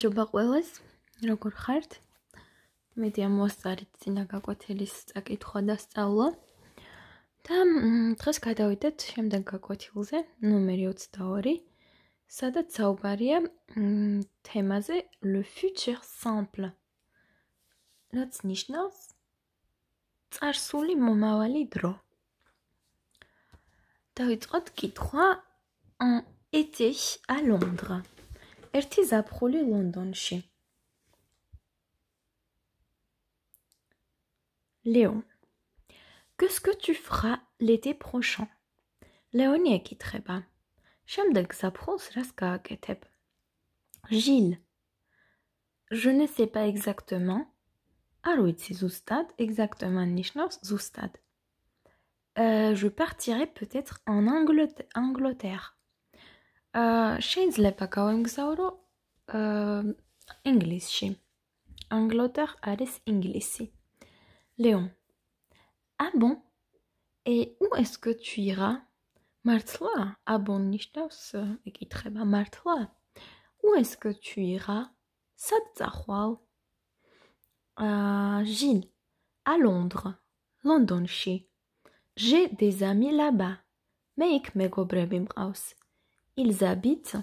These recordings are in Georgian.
Ջոբա ყველას, როგორ ხართ? მეტია მოსწარით წინა გაკვეთილის წაკითხვა და სწავლა. და დღეს გადავიდეთ შემდეგ გაკვეთილზე, ნომერი 22, სადაც საუბარია თემაზე le futur simple. რაც ნიშნავს წარსული მომავალი დრო. დავიწყოთ კითხვა en été à Londres. ერთი ზაფხული ლონდონში. Léon. Qu'est-ce que tu feras l'été prochain? Léonie ეკითხება. შემდეგ ზაფხულს რას გააკეთებ? Gilles. Je ne sais pas exactement. არ ვიცი ზუსტად, exactement ნიშნავს ზუსტად. Je partirai peut-être en Angleterre. შეიძლება გავემგზავრო ინგლისში. Angleterre არის ინგლისი. Léon. Ah bon? Et où est-ce que tu iras? მართლა? Ah bon ნიშნავს ეკითხება მართლა? Où est-ce que tu iras? სად წახვალ? Gilles. À Londres. ლონდონში. J'ai des amis là-bas. მე იქ მეგობრები მყავს. Ils habitent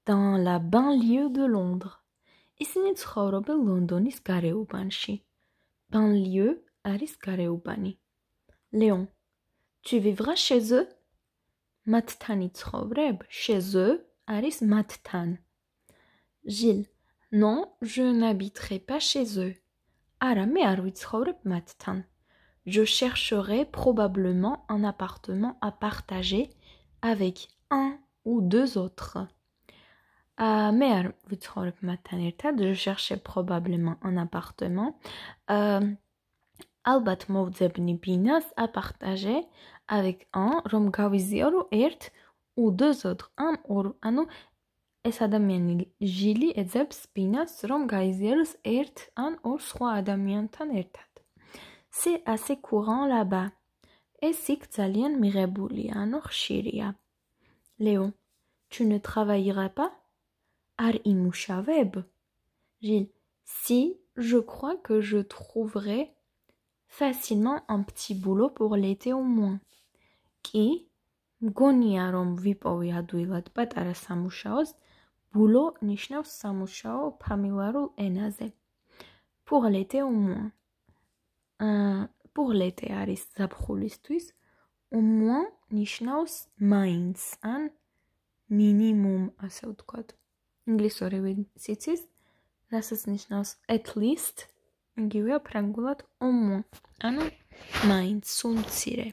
dans la banlieue de Londres. ისინი ცხოვრობენ ლონდონის გარეუბანში. Banlieue არის გარეუბანი. Léon. Tu vivras chez eux? მათთან იცხოვრებ? Chez eux არის მათთან. Gilles. Non, je n'habiterai pas chez eux. არა, მე არ ვიცხოვრებ მათთან. Je chercherai probablement un appartement à partager avec un ou deux autres. მე არ ვიცხოვრებ მათთან ერთად. Je chercherai probablement un appartement. ალბათ მოვძებნი ბინას à partager avec un, რომ გავიზიარო ერთ ou deux autres. ამ ორ, ანუ ეს ადამიანი ჟილი ეძებს ბინას, რომ გაიზიაროს ერთ ან ორ სხვა ადამიანთან ერთად. C'est assez courant là-bas. ეს იქ ძალიან მიღებულია, ანუ ხშირია. Léon. Tu ne travailleras pas? არ იმუშავებ? Gilles. Si, je crois que je trouverai facilement un petit boulot pour l'été au moins. კი, მგონია რომ ვიპოვი ადვილად პატარა სამუშაოს. Boulot ნიშნავს სამუშაო ფამილარულ ენაზე. Pour l'été au moins. Pour l'été არის ზაფხულისთვის. Au moins ნიშნავს მაინც ან მინიმუმ, ასე ვთქვათ. ინგლისური სიცის, რასაც ნიშნავს at least, იგივეა ფრანგულად au moins, ანუ მაინც, სულ მცირე.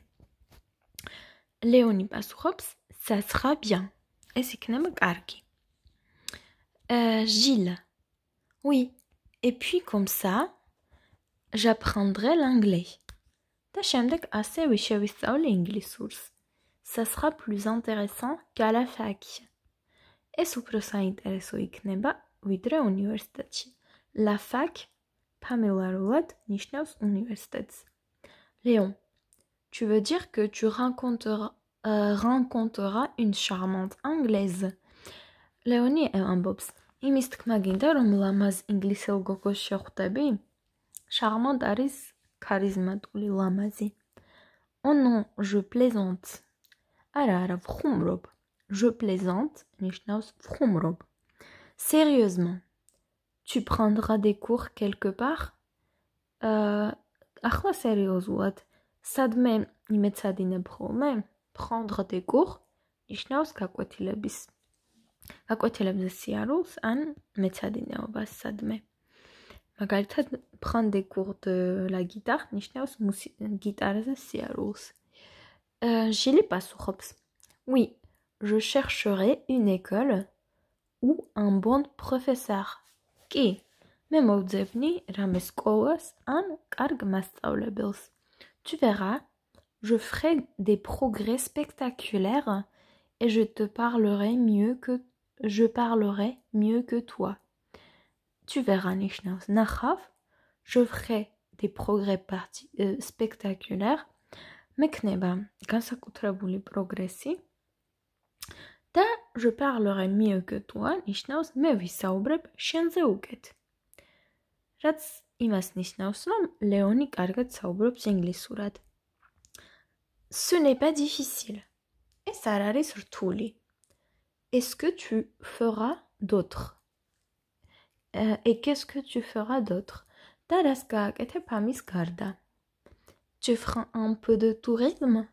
Léonie პასუხობს, ça sera bien. ეს იქნება კარგი. Gilles. Oui, et puis comme ça, j'apprendrai l'anglais. და შემდეგ ასევე შევისწავლე ინგლისურს. Ça sera plus intéressant qu'à la fac. ეს უფრო საინტერესო იქნება, ვიდრე უნივერსიტეტში. La fac ფამილარულად ნიშნავს უნივერსიტეტს. Léon. Tu veux dire que tu rencontreras une charmante anglaise. Léonie ამბობს, იმის თქმა გინდა, რომ ლამაზ ინგლისელ გოგოს შეხვდები? Charmant არის ქარიზმატული, ლამაზი. Oh non, je plaisante. არა, ვხუმრობ. Je plaisante ნიშნავს ვხუმრობ. Sérieusement. Tu prendras des cours quelque part? ახლა სერიოზულად. სადმე იმეცადინებ ხოლმე? Prendre des cours ნიშნავს გაკვეთილებზე სიარულს ან მეცადინეობას სადმე. მაგალითად, prendre des cours de la guitare ნიშნავს გიტარაზე სიარულს. Gilles პასუხობს. Oui, je chercherai une école ou un bon professeur. კი, მე მოვძებნი რამე სკოლას ან კარგ მასწავლებელს. Tu verras, je ferai des progrès spectaculaires et je parlerai mieux que toi. Tu verras ნიშნავს ნახავ, je ferai des progrès spectaculaires. მექნება განსაკუთრებული პროგრესი და je parlerai mieux que toi ნიშნავს მე ვისაუბრებ შენზე უკეთ. რაც იმას ნიშნავს, რომ ლეონი კარგად საუბრობს ინგლისურად. Ce n'est pas difficile. ეს არ არის რთული. Est-ce que tu feras d'autres? Et qu'est-ce que tu feras d'autre? და რას გააკეთებ ამის გარდა? Tu feras un peu de tourisme?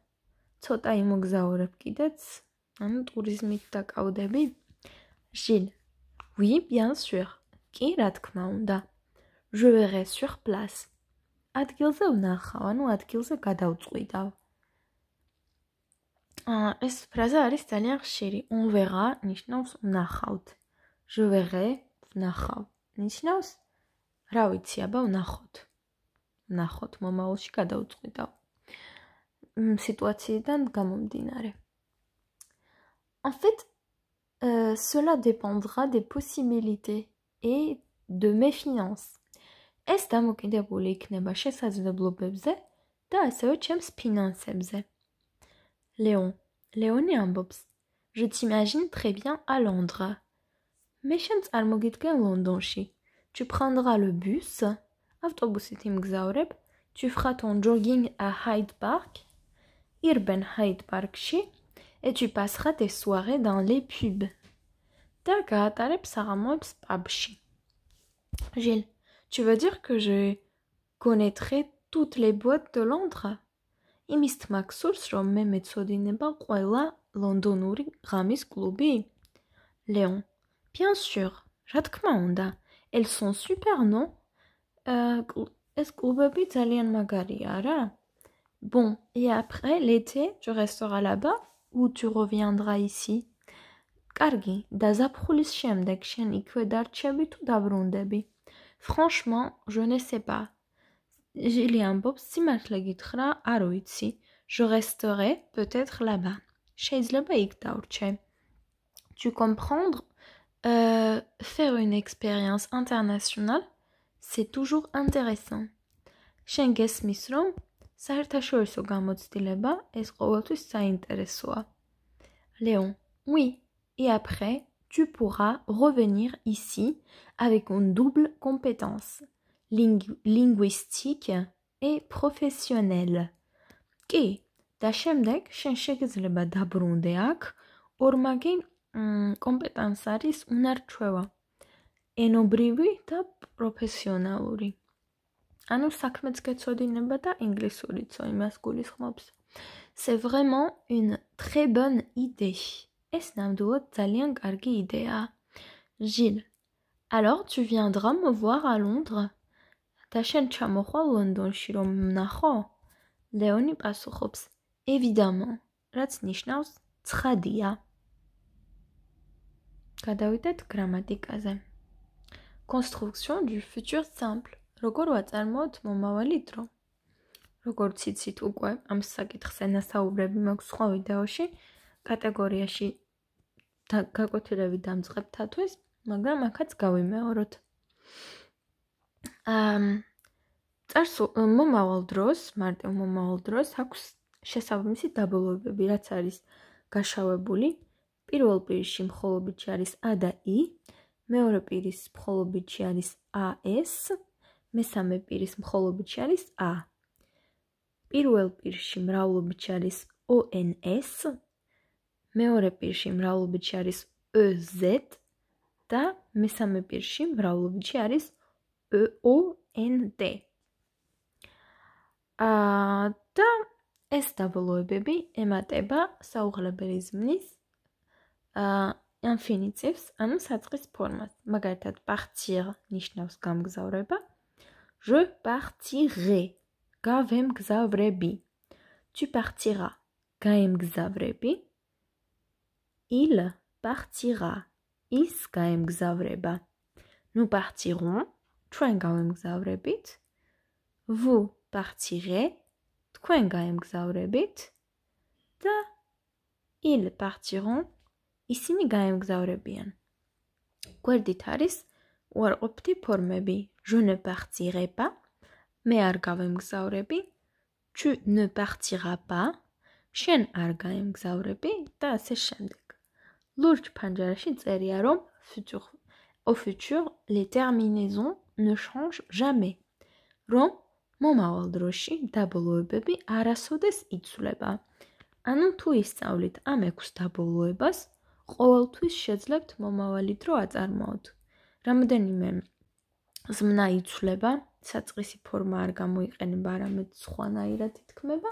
ცოტა იმოგზაურებ კიდეც, ანუ ტურიზმით დაკავდები? Gilles. Oui, bien sûr. კი, რა თქმა უნდა. Je verrai sur place. ადგილზე ვნახავ, ანუ ადგილზე გადავწყვიტავ. ეს ფრაზა არის ძალიან ხშირი. On verra ნიშნავს ვნახავთ. Je verrai ვნახავ. ნიშნავს რა ვიცი, აბა ვნახოთ. ვნახოთ, მომავალში გადავწყვიტავ. Situațiიდან გამომდინარე. En fait, cela dépendra des possibilités et de mes finances. ეს დამოკიდებული იქნება შესაძლებლობებზე და ასევე ჩემს ფინანსებზე. Léon. Léonie ამბობს. Je t'imagine très bien à Londres. მე შენ წარმოგიდგენ ლონდონში. Tu prendras le bus. ავტობუსით იმგზავრებ. Tu feras ton jogging à Hyde Park. Irben Hyde Parkში. Et tu passeras tes soirées dans les pubs. და გაატარებ საღამოებს პაბში. Gilles. Tu veux dire que je connaîtrai toutes les boîtes de Londres? იმის თმა გსურს, რომ მე მეცოდინება ყველა ლონდონური ღამის კლუბი? Léon. Bien sûr. რა თქმა უნდა. Elles sont super, non? ეს კლუბები ძალიან მაგარია, არა? Bon, et après, l'été, tu resteras là-bas ou tu reviendras ici? კარგი, და ზაფხულის შემდეგ შენ იქვე დარჩები თუ დაბრუნდები? Franchement, je ne sais pas. Gilles ამბობს, სიმართლე გითხრა, არ ვიცი. Je resterai peut-être là-bas. შეიძლება იქ დავრჩე. Tu comprendre? Faire une expérience internationale, c'est toujours intéressant. შენ გესმის, რომ საერთაშორისო გამოცდილება ეს ყოველთვის საინტერესოა. Léon. Oui. Et après, tu pourras revenir ici avec une double compétence, linguistique et professionnelle. კი, და შემდეგ შენ შეგიძლება დაბრუნდე აქ, ორმაგი კომპეტანს არის უნარჩვევა, ენობრივი და პროფესიონალური. ანუ საქმეც გეცოდინება და ინგლისურიცო იმას გულისხმობს. C'est vraiment une très bonne idée. ეს ნამდვილად ძალიან კარგი იდეაა. Gilles. Alors tu viendras me voir à Londres? და შენ ჩამოხვალ ლონდონში რომ ვნახო? ლეონი პასუხობს. Évidemment. რაც ნიშნავს ცხადია. გადავიდეთ გრამატიკაზე. Construction du futur simple. როგორ ვაწარმოოთ მომავალი დრო? როგორც იცით უკვე ამ საკითხს ენასაუბრები მაქვს სხვა ვიდეოში, კატეგორიაში გაკვეთილები დამწყებთათვის, მაგრამ აქაც გავიმეოროთ. მომავალ დროს, მარტივ მომავალ დროს აქვს შესაბამისი დაბოლოებები, რაც არის გაშავებული. პირველ პირში მხოლობითში არის a და i, მეორე პირის მხოლობითში არის as, მესამე პირის მხოლობითში არის a. პირველ პირში მრავლობითში არის ons, მეორე პირში მრავლობითში არის ez და მესამე პირში მრავლობითში არის eond. და ეს დაბოლოებები ემატება საუღლებელი ზმნის ინფინიტივს, ანუ საწყის ფორმას. მაგალითად, partir ნიშნავს გამგზავრება. Je partirai. გავემგზავრები. Tu partiras. გაემგზავრები. Il partira. ის გაემგზავრება. Nous partirons. ჩვენ გავემგზავრებით. Vous partirez. თქვენ გაემგზავრებით. და ils partiront. ისინი გაემგზავრებიან. გვერდით არის უარყოფითი ფორმები. Je ne partirai pas. მე არ გავემგზავრები. Tu ne partiras pas. შენ არ გაემგზავრები და ასე შემდეგ. ლურჯ ფანჯარაში წერია, რომ au futur, les terminaisons ne changent jamais. რომ მომავალ დროში დაბოლოებები არასოდეს იცვლება. ანუ თუ ისწავლით ამ 6 დაბოლოებას, ყოველთვის შეძლებთ მომავალი დრო აწარმოოთ. რამოდენიმე ზმნა იცვლება, საწყისი ფორმა არ გამოიყენება, არამედ სხვანაირად ითქმება,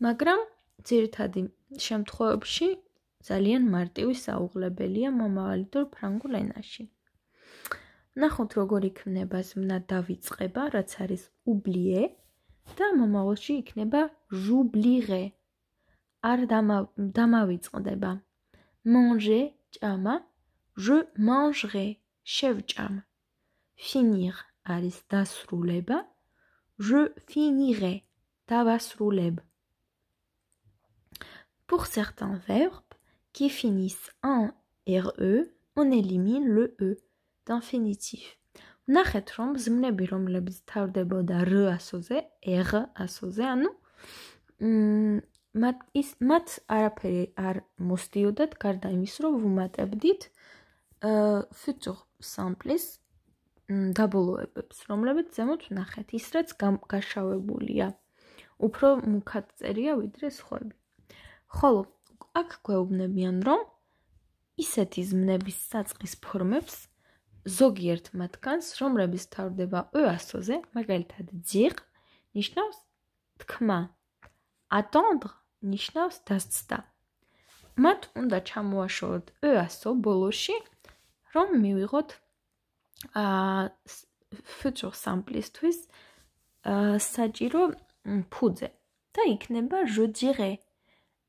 მაგრამ ძირითადი შემთხვევებში ძალიან მარტივი საუღლებელია მომავალი დრო ფრანგულ ენაში. ნახოთ როგორ იქნება ზმნა დავიწყება, რაც არის oublier და მომავალში იქნება j'oublierai. არ დამავიწყდება. Manger ჭამა, je mangerai, შევჭამ. Finir არის დასრულება, je finirai, დავასრულებ. Pour certains verbes qui finissent en RE, on élimine le E d'infinitif. ნახეთ, რომ ზმნები, რომლებიც თავდებოდა R ასოზე, R ასოზე, ანუ მათ არაფერი არ მოსდიოდათ, გარდა იმის, რომ ვუმატებდით futur simples დაბოლოებებს, რომლებიც ზემოთ ვნახეთ, ის რაც გაშავებულია. უფრო მუქად წერია, ვიდრე სხვები. ხოლო აქ გვეუბნებიან, რომ ისეთი ზმნების საწყის ფორმებს ზოგიერთ მათგანს, რომლებიც თავდება ე ასოზე, მაგალითად dire ნიშნავს თქმა, attendre ნიშნავს დასცდა. მათ უნდა ჩამოაშოროთ ე ასო ბოლოში, რომ მივიღოთ futur simplesთვის საჭირო ფუძე და იქნება je dirai.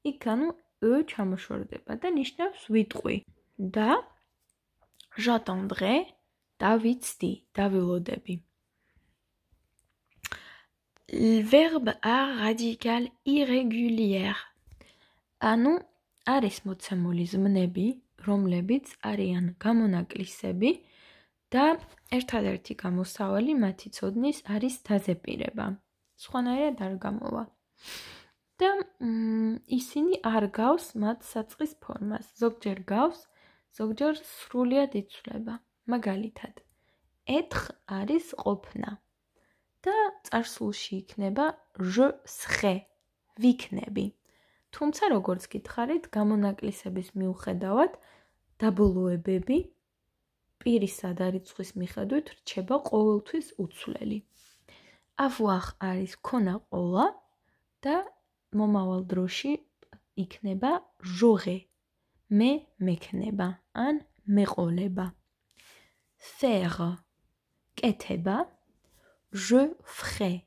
იქ ანუ ე ჩამოშორდება და ნიშნავს ვიტყვი და j'attendrai დავიცდი, დავილოდები. Verbe à radical irrégulière. ანუ არის მოცემული ზმნები, რომლებიც არიან გამონაკლისები და ერთადერთი გამოსავალი მათი ცოდნის არის დაზეპირება. სხვანაირად არ გამოვა. და ისინი არ გავს მათ საწყის ფორმას. ზოგჯერ გავს, ზოგჯერ სრულად იცვლება. მაგალითად, être არის ყოფნა და წარსულში იქნება je serai, ვიქნები. თუმცა როგორც გითხარით, გამონაკლისების მიუხედავად დაბოლოებები პირისა და რიცხვის მიხედვით რჩება ყოველთვის უცვლელი. avoir არის ქონა ყოლა და მომავალ დროში იქნება j'aurai, მე მექნება ან მეყოლება. faire კეთება, je ferai,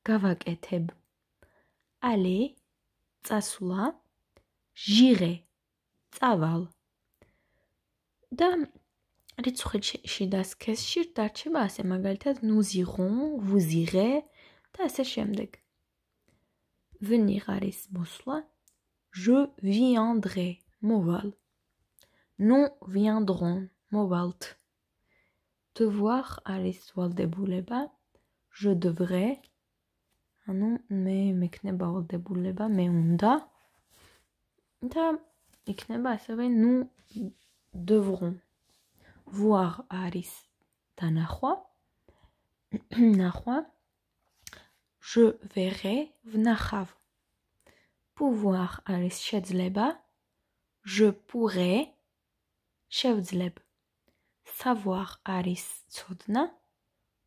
გავაკეთებ. aller წასვლა, j'irai, წავალ. და რიცხვში და სქესში დარჩება ასე, მაგალითად nous irons, vous irez და ასე შემდეგ. venir არის მოსვლა, je viendrai, მოვალ. nous viendrons, მოვალთ. devoir არის ვალდებულება, je devrais, ანუ მე მექნება ვალდებულება, მე უნდა და იქნება ასევე nous devrons. voir არის დანახვა, ნახვა, je verrai, ვნახავ. pouvoir არის შეძლება, je pourrai, შევძლებ. savoir არის ცოდნა,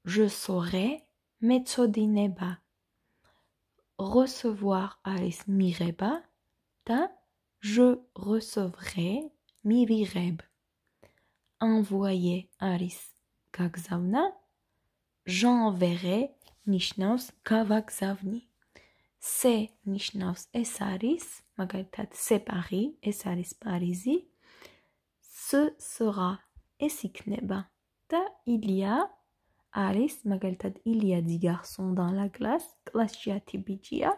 je saurai, მეწოდინება. recevoir არის მიღება და je recevrai, მივიღებ. envoyer არის გაგზავნა, j'enverrai ნიშნავს გავაგზავნი. c'est ნიშნავს ეს არის, მაგალითად c'est Paris, ეს არის პარიზი. ce sera, ეს იქნება და il y a არის, მაგალითად il y a 10 garçons dans la classe, კლასში 10 ბიჭია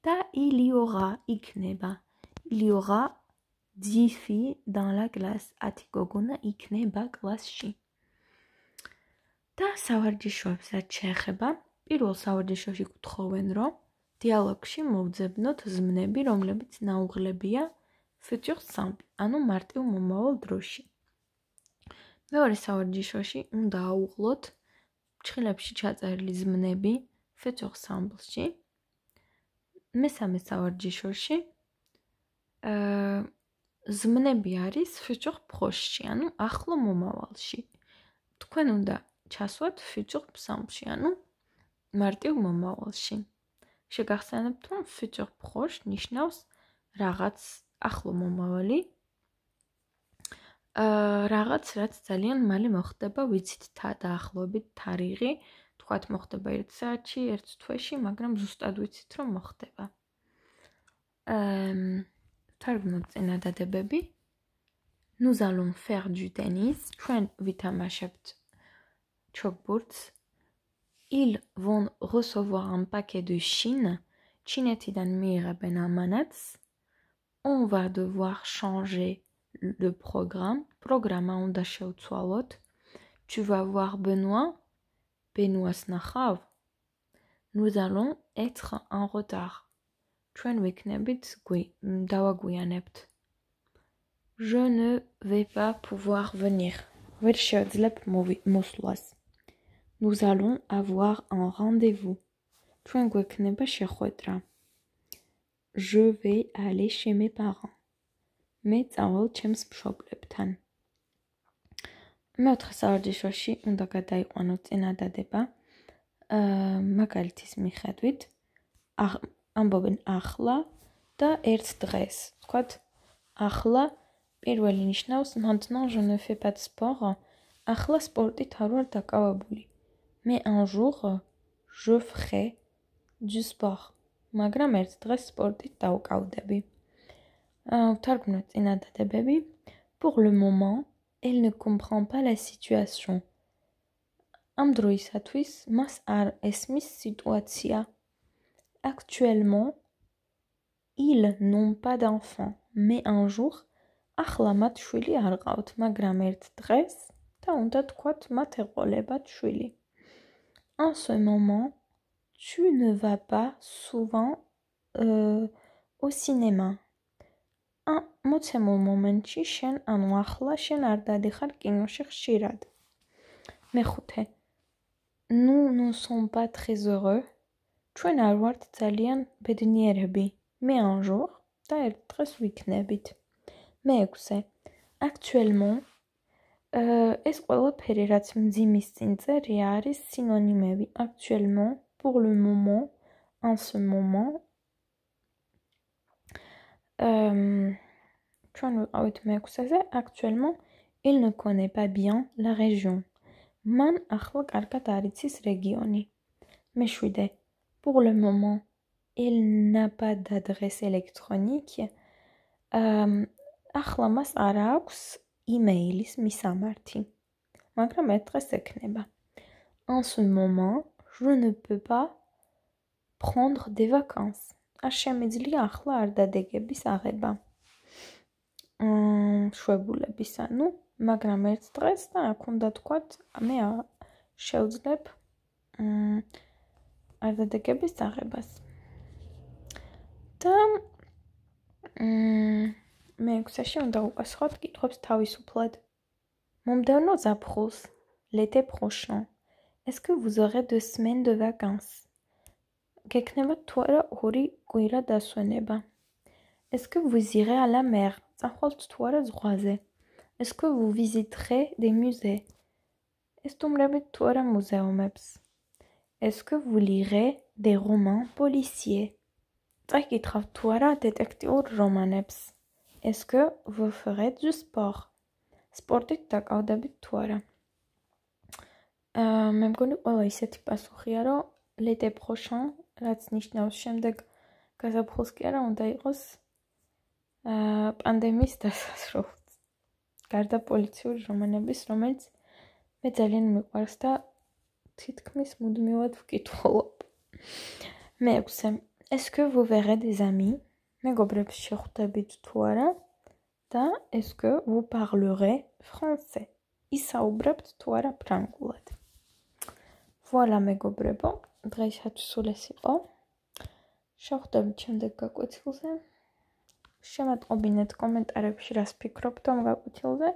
და il y aura იქნება. il y aura 10 filles dans la classe, 10 გოგონა იქნება კლასში. და სავარჯიშოებს რაც შეეხება, პირველ სავარჯიშოში გთხოვენ, რომ დიალოგში მოვძებნოთ ზმნები, რომლებიც ნაუღლებია futur simple, ანუ მარტივ მომავალ დროში. მეორე სავარჯიშოში უნდა აუღლოთ ფრჩხილებში ჩაწერილი ზმნები futur simple-ში. მესამე სავარჯიშოში ზმნები არის futur proche-ში, ანუ ახლო მომავალში. თქვენ უნდა ჩასვათ futur simple-ში, ანუ მარტივ მომავალში. შეგახსენებთ, რომ futur proche ნიშნავს რაღაც ახლო მომავალი, რაღაც, რაც ძალიან მალე მოხდება, ვიცით დაახლოებით თარიღი, თქვათ მოხდება 1 საათში, 1 თვეში, მაგრამ ზუსტად ვიცით, რომ მოხდება. თარგმნოთ წინადადებები. Nous allons faire du tennis. ჩვენ ვითამაშებთ ჩოგბურთს. Ils vont recevoir un paquet de Chine. ჩინეთიდან მიიღებენ ამანათს. On va devoir changer le programme. პროგრამა უნდა შევცვალოთ. Tu vas voir Benoît. Benoît-ს ნახავ. Nous allons être en retard. ჩვენ ვიქნებით დავაგვიანებთ. Je ne vais pas pouvoir venir. ვერ შევძლებ მოსვლას. Nous allons avoir un rendez-vous. ჩვენ გვექნება შეხვედრა. Je vais aller chez mes parents. მე წავალ ჩემს მშობლებთან. მეოთხე სავარჯიშოში უნდა გადაიყვანოთ წინადადება. მაგალითის მიხედვით ამბობენ ახლა და ერთ დღეს. ვთქვათ, ახლა პირველი ნიშნავს maintenant je ne fais pas de sport. ახლა სპორტით არ ვარ დაკავებული. Mais un jour je ferai du sport. მაგრამ ერთ დღეს სპორტით დავკავდები. ვთარგმნოთ წინადადებები. Pour le moment, elle ne comprend pas la situation. ამ დროისათვის მას არ ესმის სიტუაცია. Actuellement, ils n'ont pas d'enfants, mais un jour, ახლა მათ შვილი არ ყავთ, მაგრამ ერთ დღეს და უნდა თქვათ მათ ეყოლებათ შვილი. En ce moment, tu ne vas pas souvent au cinéma. მოცემულ მომენტში შენ, ანუ ახლა შენ არ დადიხარ კინოში ხშირად. მეხუთე. Nous ne sommes pas très heureux. ჩვენ არ ვართ ძალიან ბედნიერები. Mais un jour და ერთ დღეს ვიქნებით. მეექვსე. Actuellement ეს ყველაფერი რაც მძიმის წინ წერია არის სინონიმები. Actuellement, pour le moment, en ce moment. ჩვენ ვიყავით მეექვსეზე. Actuellement, il ne connaît pas bien la région. მან ახლა კარგად არ იცის რეგიონი. მეშვიდე. Pour le moment, il n'a pas d'adresse électronique. ახლა მას არ აქვს email-ის მისამართი. მაგრამ ერთ დღეს ექნება. En ce moment, je ne peux pas prendre des vacances. არ შემიძლია ახლა არ დადეგების აღება. შვებულების, ანუ, მაგრამ ერთ დღეს და აქ უნდა თქვათ, მე შევძლებ არ დადეგების აღებას. და მეექვსეში უნდა უპასუხოთ კითხვებს თავისუფლად. მომდევნო ზაფხულს, l'été prochain, est-ce que vous aurez 2 semaines de vacances? გექნება თუ არა 2 კვირა დასვენება. Est-ce que vous irez à la mer? წახვალთ თუ არა ზღვაზე. Est-ce que vous visiterez des musées? ესტუმრებით თუ არა მუზეუმებს. Est-ce que vous lirez des romans policiers? წაიკითხავთ თუ არა დეტექტიურ რომანებს. Est-ce que vous ferez du sport? სპორტით დაკავდებით თუ არა. მე მგონი ყველა ისეთი პასუხია, რომ l'été prochain, რაც ნიშნავს შემდეგ გაზაფხულს კი არა უნდა იყოს პანდემიის დასასრულს. გარდა პოლიციური რომანების, რომელიც მე ძალიან მიყვარს და თითქმის მუდმივად ვკითხულობ. მეექვსე. Est-ce que vous verrez des amis? მეგობრებს შეხვდებით თუ არა და est-ce que vous parlerez français? ისაუბრებთ თუ არა ფრანგულად. Voilà მეგობრებო, დღეისათვის სულ ეს იყო. შევხვდებით შემდეგ გაკვეთილზე. შემატყობინეთ კომენტარებში, რას ფიქრობთ ამ გაკვეთილზე.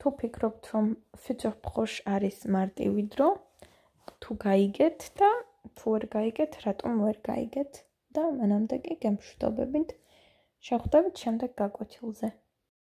თუ ფიქრობთ, რომ future proche არის მარტივი დრო, თუ გაიგეთ და თუ ვერ გაიგეთ, რატომ ვერ გაიგეთ და მანამდე კი გემშვიდობებით. შევხვდებით შემდეგ გაკვეთილზე.